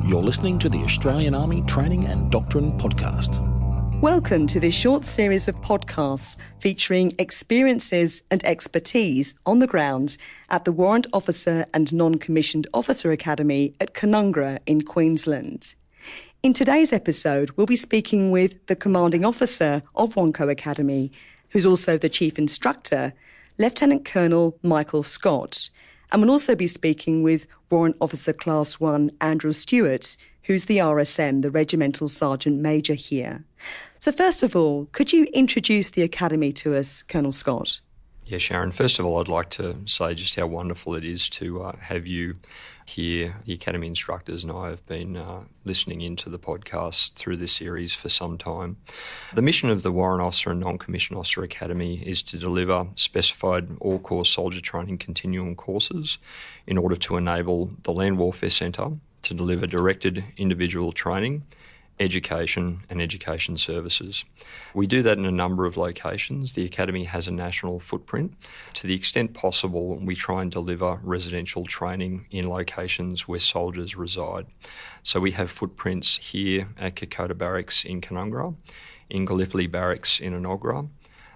You're listening to the Australian Army Training and Doctrine Podcast. Welcome to this short series of podcasts featuring experiences and expertise on the ground at the Warrant Officer and Non-Commissioned Officer Academy at Canungra in Queensland. In today's episode, we'll be speaking with the Commanding Officer of WONCO Academy, who's also the Chief Instructor, Lieutenant Colonel Michael Scott. And we'll also be speaking with Warrant Officer Class 1 Andrew Stuart, who's the RSM, the Regimental Sergeant Major here. So first of all, could you introduce the Academy to us, Colonel Scott? Yeah, Sharon, first of all, I'd like to say just how wonderful it is to have you here. The Academy instructors and I have been listening into the podcast through this series for some time. The mission of the Warrant Officer and Non-Commissioned Officer Academy is to deliver specified all-course soldier training continuum courses in order to enable the Land Warfare Centre to deliver directed individual training, education and education services. We do that in a number of locations. The Academy has a national footprint. To the extent possible, we try and deliver residential training in locations where soldiers reside. So we have footprints here at Kokoda Barracks in Canungra, in Gallipoli Barracks in Enoggera,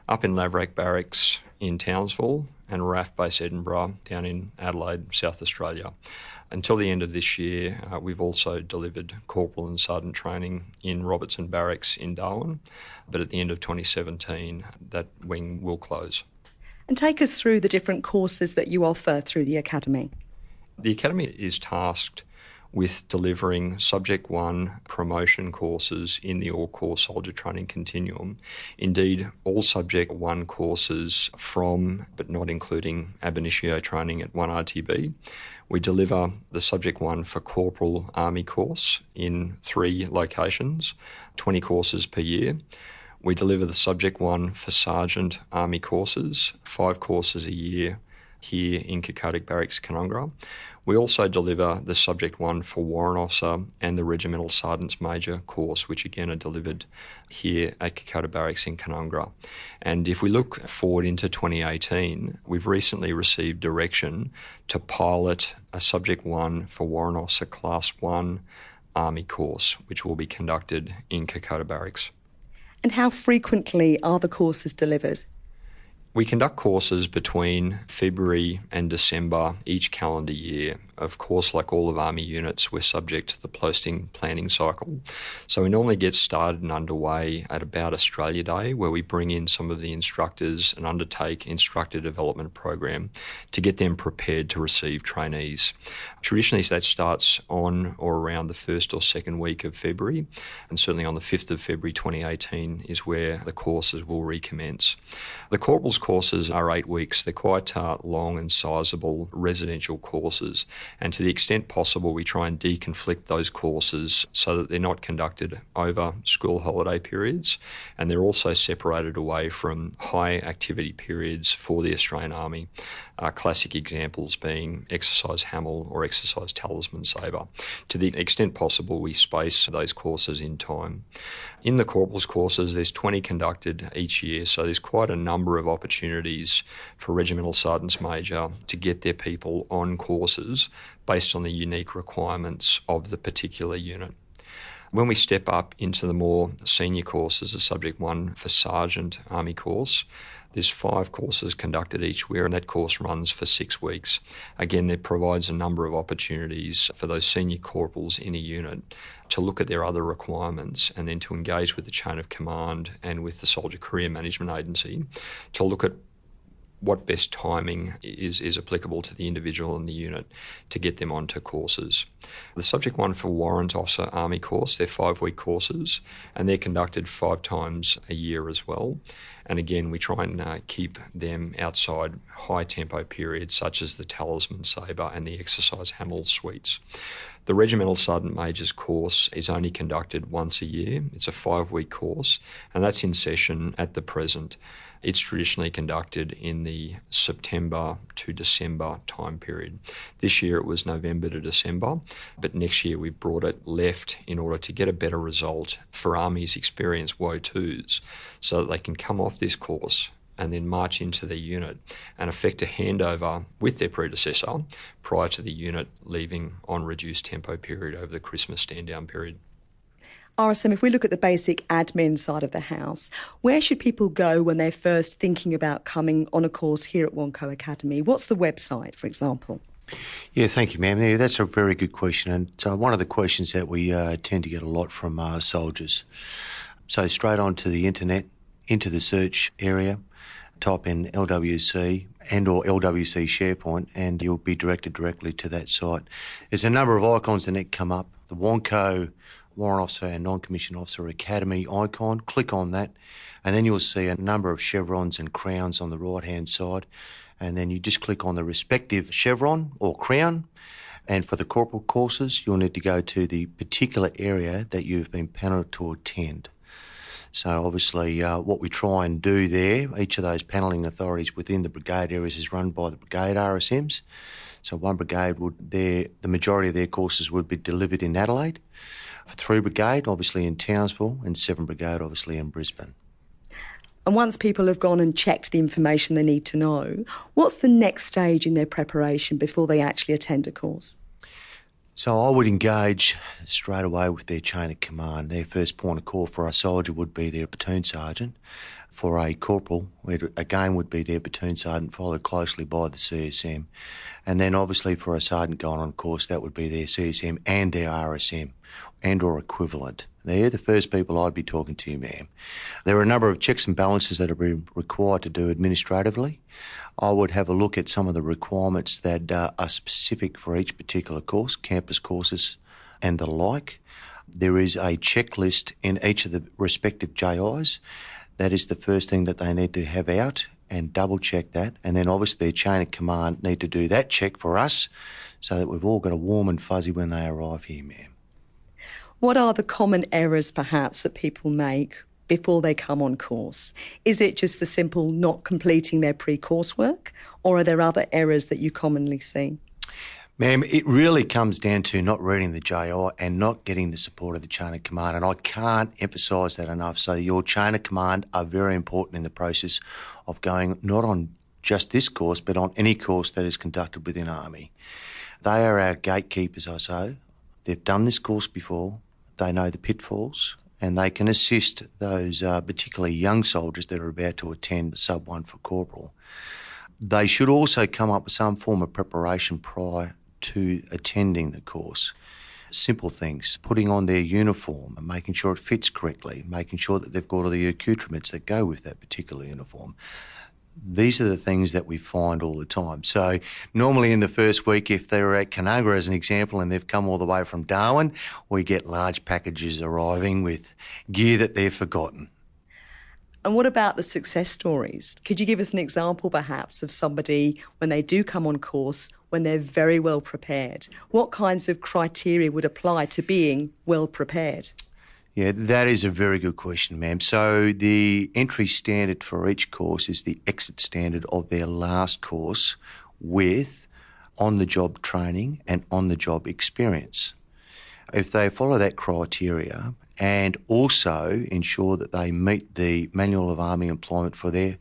up in Laverack Barracks in Townsville, and RAF Base Edinburgh down in Adelaide, South Australia. Until the end of this year, we've also delivered corporal and sergeant training in Robertson Barracks in Darwin, but at the end of 2017, that wing will close. And take us through the different courses that you offer through the Academy. The Academy is tasked with delivering Subject 1 promotion courses in the all-course soldier training continuum. Indeed, all Subject 1 courses from, but not including, ab initio training at 1RTB. We deliver the Subject 1 for Corporal Army course in 3 locations, 20 courses per year. We deliver the Subject 1 for Sergeant Army courses, 5 courses a year here in Kokoda Barracks, Canungra. We also deliver the Subject 1 for Warrant Officer and the Regimental Sergeants Major course, which again are delivered here at Kokoda Barracks in Canungra. And if we look forward into 2018, we've recently received direction to pilot a Subject 1 for Warrant Officer Class 1 Army course, which will be conducted in Kokoda Barracks. And how frequently are the courses delivered? We conduct courses between February and December each calendar year. Of course, like all of Army units, we're subject to the posting planning cycle. So we normally get started and underway at about Australia Day, where we bring in some of the instructors and undertake instructor development program to get them prepared to receive trainees. Traditionally, that starts on or around the first or second week of February, and certainly on the 5th of February 2018 is where the courses will recommence. The Corporal's courses are 8 weeks. They're quite long and sizable residential courses. And to the extent possible, we try and deconflict those courses so that they're not conducted over school holiday periods. And they're also separated away from high activity periods for the Australian Army. Classic examples being exercise Hamel or exercise Talisman Sabre. To the extent possible, we space those courses in time. In the Corporal's courses, there's 20 conducted each year, so there's quite a number of opportunities for Regimental Sergeants Major to get their people on courses based on the unique requirements of the particular unit. When we step up into the more senior courses, the Subject 1 for Sergeant Army course, there's 5 courses conducted each year, and that course runs for 6 weeks. Again, that provides a number of opportunities for those senior corporals in a unit to look at their other requirements and then to engage with the chain of command and with the Soldier Career Management Agency to look at what best timing is applicable to the individual and the unit to get them onto courses. The Subject 1 for Warrant Officer Army course, they're 5-week courses, and they're conducted 5 times a year as well. And again, we try and keep them outside high tempo periods such as the Talisman Sabre and the exercise Hamel suites. The Regimental Sergeant Major's course is only conducted once a year. It's a 5-week course, and that's in session at the present. It's traditionally conducted in the September to December time period. This year it was November to December, but next year we brought it left in order to get a better result for Army's experienced WO2s so that they can come off this course and then march into their unit and effect a handover with their predecessor prior to the unit leaving on reduced tempo period over the Christmas stand-down period. RSM, if we look at the basic admin side of the house, where should people go when they're first thinking about coming on a course here at WONCO Academy? What's the website, for example? Yeah, thank you, ma'am. Yeah, that's a very good question, and one of the questions that we tend to get a lot from soldiers. So straight onto the internet, into the search area, type in LWC and or LWC SharePoint, and you'll be directed directly to that site. There's a number of icons that come up. The WONCO Warrant Officer and Non-Commissioned Officer Academy icon, click on that, and then you'll see a number of chevrons and crowns on the right-hand side, and then you just click on the respective chevron or crown, and for the corporal courses, you'll need to go to the particular area that you've been panelled to attend. So obviously what we try and do there, each of those panelling authorities within the brigade areas is run by the brigade RSMs. So one brigade the majority of their courses would be delivered in Adelaide, for 3 Brigade, obviously in Townsville, and 7 Brigade, obviously in Brisbane. And once people have gone and checked the information they need to know, what's the next stage in their preparation before they actually attend a course? So I would engage straight away with their chain of command. Their first point of call for a soldier would be their platoon sergeant. For a corporal, it again would be their platoon sergeant, followed closely by the CSM. And then obviously for a sergeant going on course, that would be their CSM and their RSM and or equivalent. They're the first people I'd be talking to, ma'am. There are a number of checks and balances that are required to do administratively. I would have a look at some of the requirements that are specific for each particular course, campus courses and the like. There is a checklist in each of the respective JIs. That is the first thing that they need to have out and double check that. And then obviously their chain of command need to do that check for us so that we've all got a warm and fuzzy when they arrive here, ma'am. What are the common errors, perhaps, that people make before they come on course? Is it just the simple not completing their pre-course work, or are there other errors that you commonly see? Ma'am, it really comes down to not reading the JI and not getting the support of the chain of command, and I can't emphasise that enough. So your chain of command are very important in the process of going not on just this course, but on any course that is conducted within Army. They are our gatekeepers, I say. They've done this course before. They know the pitfalls, and they can assist those particularly young soldiers that are about to attend Sub 1 for Corporal. They should also come up with some form of preparation prior to attending the course. Simple things, putting on their uniform and making sure it fits correctly, making sure that they've got all the accoutrements that go with that particular uniform. These are the things that we find all the time. So normally in the first week, if they're at Canungra as an example and they've come all the way from Darwin, we get large packages arriving with gear that they've forgotten. And what about the success stories? Could you give us an example perhaps of somebody when they do come on course, when they're very well prepared? What kinds of criteria would apply to being well prepared? Yeah, that is a very good question, ma'am. So the entry standard for each course is the exit standard of their last course with on-the-job training and on-the-job experience. If they follow that criteria and also ensure that they meet the Manual of Army Employment for their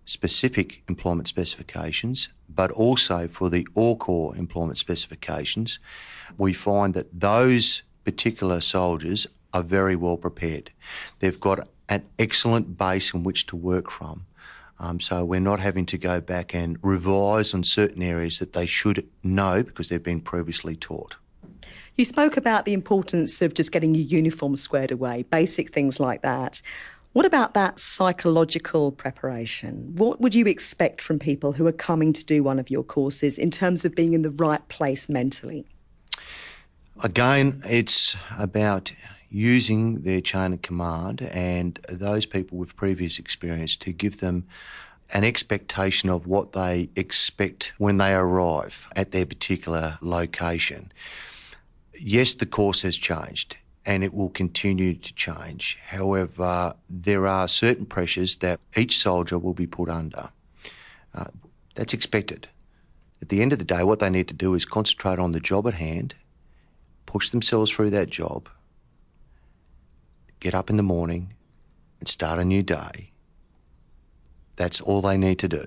specific employment specifications, but also for the All Corps employment specifications, we find that those particular soldiers are very well prepared. They've got an excellent base in which to work from. So we're not having to go back and revise on certain areas that they should know because they've been previously taught. You spoke about the importance of just getting your uniform squared away, basic things like that. What about that psychological preparation? What would you expect from people who are coming to do one of your courses in terms of being in the right place mentally? Again, it's about using their chain of command and those people with previous experience to give them an expectation of what they expect when they arrive at their particular location. Yes, the course has changed and it will continue to change. However, there are certain pressures that each soldier will be put under. That's expected. At the end of the day, what they need to do is concentrate on the job at hand, push themselves through that job, get up in the morning and start a new day. That's all they need to do.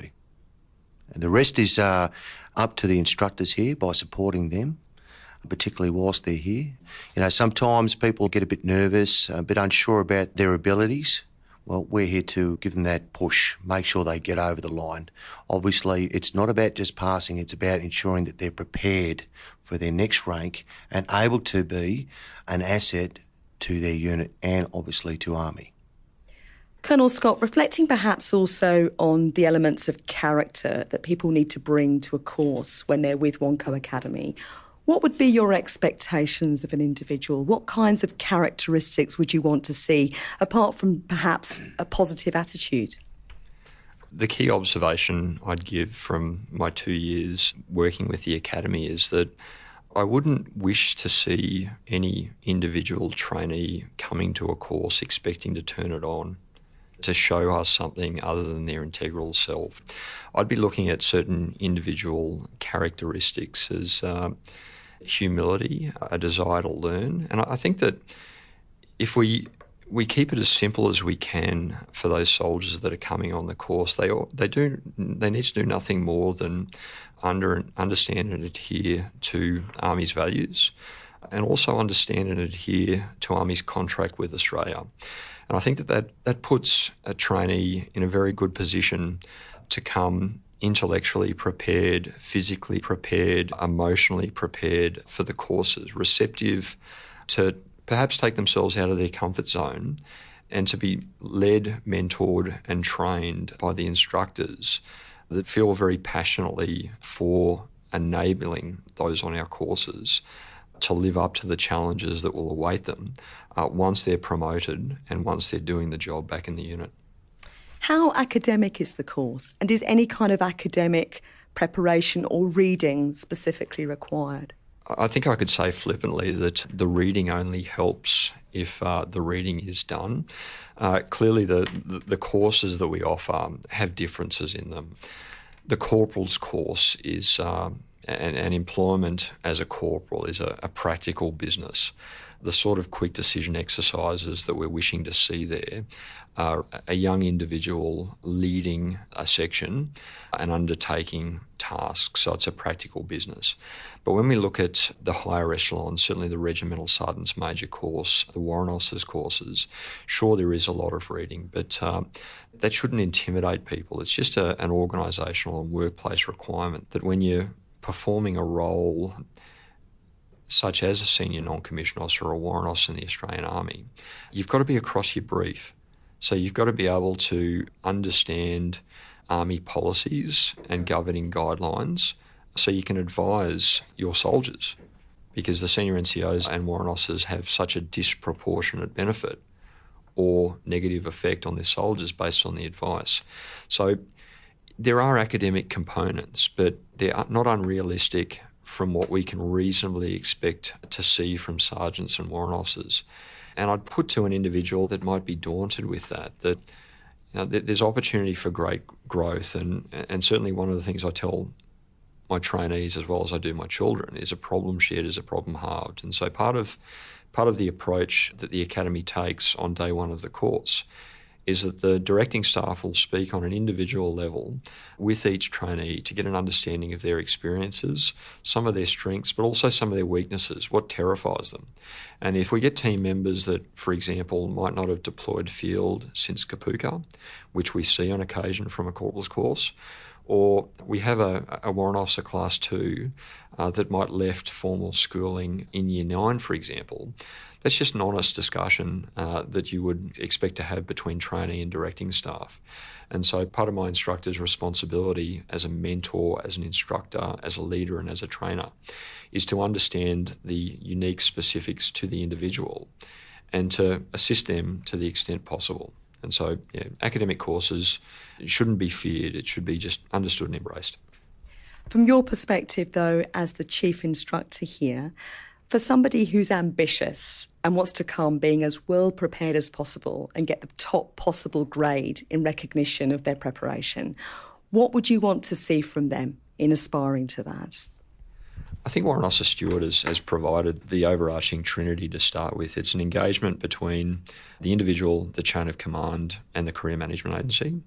And the rest is up to the instructors here by supporting them, particularly whilst they're here. Sometimes people get a bit nervous, a bit unsure about their abilities. Well, we're here to give them that push, make sure they get over the line. Obviously, it's not about just passing, it's about ensuring that they're prepared for their next rank and able to be an asset to their unit and obviously to Army. Colonel Scott, reflecting perhaps also on the elements of character that people need to bring to a course when they're with WONCO Academy, what would be your expectations of an individual? What kinds of characteristics would you want to see, apart from perhaps a positive attitude? The key observation I'd give from my 2 years working with the Academy is that I wouldn't wish to see any individual trainee coming to a course expecting to turn it on, to show us something other than their integral self. I'd be looking at certain individual characteristics as humility, a desire to learn. And I think that if we keep it as simple as we can for those soldiers that are coming on the course, they need to do nothing more than understand and adhere to Army's values, and also understand and adhere to Army's contract with Australia. And I think that puts a trainee in a very good position to come intellectually prepared, physically prepared, emotionally prepared for the courses, receptive to perhaps take themselves out of their comfort zone and to be led, mentored and trained by the instructors that feel very passionately for enabling those on our courses to live up to the challenges that will await them once they're promoted and once they're doing the job back in the unit. How academic is the course, and is any kind of academic preparation or reading specifically required? I think I could say flippantly that the reading only helps if the reading is done. Clearly the courses that we offer have differences in them. The corporal's course is, and employment as a corporal is a practical business. The sort of quick decision exercises that we're wishing to see there are a young individual leading a section and undertaking tasks, so it's a practical business. But when we look at the higher echelons, certainly the Regimental Sergeant's Major course, the Warrant Officers courses, sure there is a lot of reading, but that shouldn't intimidate people. It's just an organisational and workplace requirement that when you're performing a role such as a senior non-commissioned officer or a warrant officer in the Australian Army, you've got to be across your brief. So you've got to be able to understand Army policies and governing guidelines so you can advise your soldiers, because the senior NCOs and warrant officers have such a disproportionate benefit or negative effect on their soldiers based on the advice. So there are academic components, but they are not unrealistic from what we can reasonably expect to see from sergeants and warrant officers. And I'd put to an individual that might be daunted with that there's opportunity for great growth. And certainly one of the things I tell my trainees as well as I do my children is a problem shared is a problem halved. And so part of the approach that the Academy takes on day one of the course is that the directing staff will speak on an individual level with each trainee to get an understanding of their experiences, some of their strengths, but also some of their weaknesses, what terrifies them. And if we get team members that, for example, might not have deployed field since Kapuka, which we see on occasion from a corporal's course, or we have a warrant officer class 2 that might left formal schooling in year 9, for example, that's just an honest discussion that you would expect to have between trainee and directing staff. And so part of my instructor's responsibility as a mentor, as an instructor, as a leader and as a trainer is to understand the unique specifics to the individual and to assist them to the extent possible. And so academic courses shouldn't be feared, it should be just understood and embraced. From your perspective, though, as the chief instructor here, for somebody who's ambitious and wants to come being as well prepared as possible and get the top possible grade in recognition of their preparation, what would you want to see from them in aspiring to that? I think Warrant Officer Stuart has provided the overarching trinity to start with. It's an engagement between the individual, the chain of command, and the career management agency.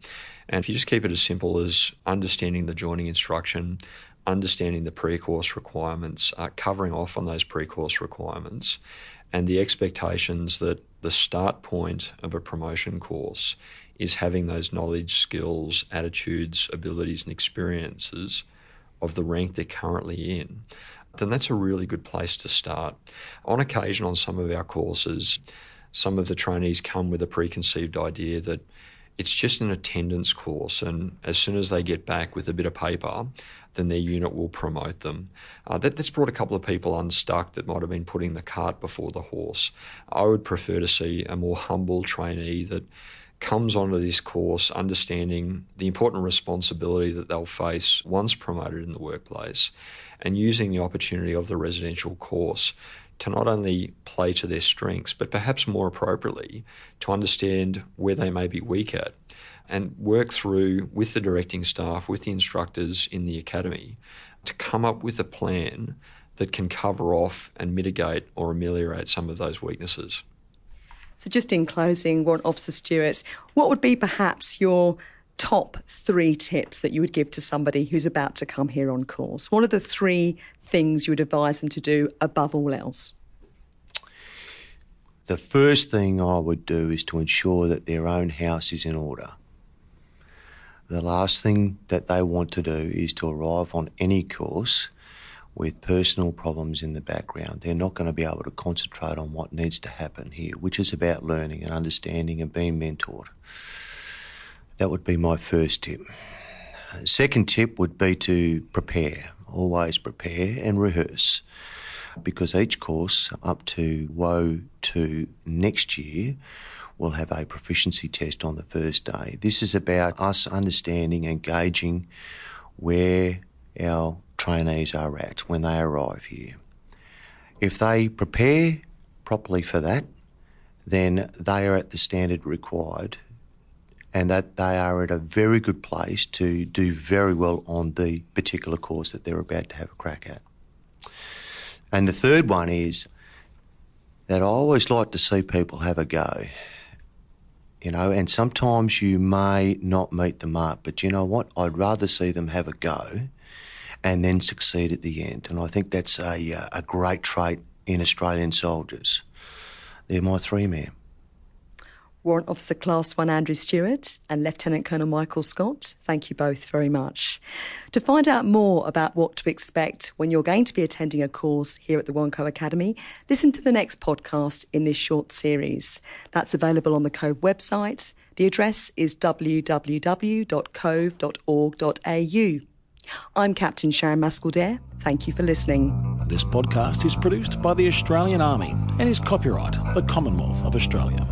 And if you just keep it as simple as understanding the joining instruction, understanding the pre-course requirements, covering off on those pre-course requirements, and the expectations that the start point of a promotion course is having those knowledge, skills, attitudes, abilities, and experiences of the rank they're currently in, then that's a really good place to start. On occasion on some of our courses, some of the trainees come with a preconceived idea that it's just an attendance course, and as soon as they get back with a bit of paper, then their unit will promote them. That's brought a couple of people unstuck that might have been putting the cart before the horse. I would prefer to see a more humble trainee that comes onto this course understanding the important responsibility that they'll face once promoted in the workplace, and using the opportunity of the residential course to not only play to their strengths, but perhaps more appropriately to understand where they may be weak at and work through with the directing staff, with the instructors in the academy, to come up with a plan that can cover off and mitigate or ameliorate some of those weaknesses. So just in closing, Warrant Officer Stuart, what would be perhaps your top 3 tips that you would give to somebody who's about to come here on course? What are the 3 things you would advise them to do above all else? The first thing I would do is to ensure that their own house is in order. The last thing that they want to do is to arrive on any course with personal problems in the background. They're not going to be able to concentrate on what needs to happen here, which is about learning and understanding and being mentored. That would be my first tip. Second tip would be to prepare. Always prepare and rehearse, because each course up to WO2 next year will have a proficiency test on the first day. This is about us understanding and gauging where our trainees are at when they arrive here. If they prepare properly for that, then they are at the standard required, and that they are at a very good place to do very well on the particular course that they're about to have a crack at. And the third one is that I always like to see people have a go, and sometimes you may not meet the mark, but you know what? I'd rather see them have a go and then succeed at the end. And I think that's a great trait in Australian soldiers. They're my 3 men. Warrant Officer Class 1 Andrew Stuart and Lieutenant Colonel Michael Scott, thank you both very much. To find out more about what to expect when you're going to be attending a course here at the WONCO Academy, listen to the next podcast in this short series. That's available on the Cove website. The address is www.cove.org.au. I'm Captain Sharon Maskell-Dare. Thank you for listening. This podcast is produced by the Australian Army and is copyright the Commonwealth of Australia.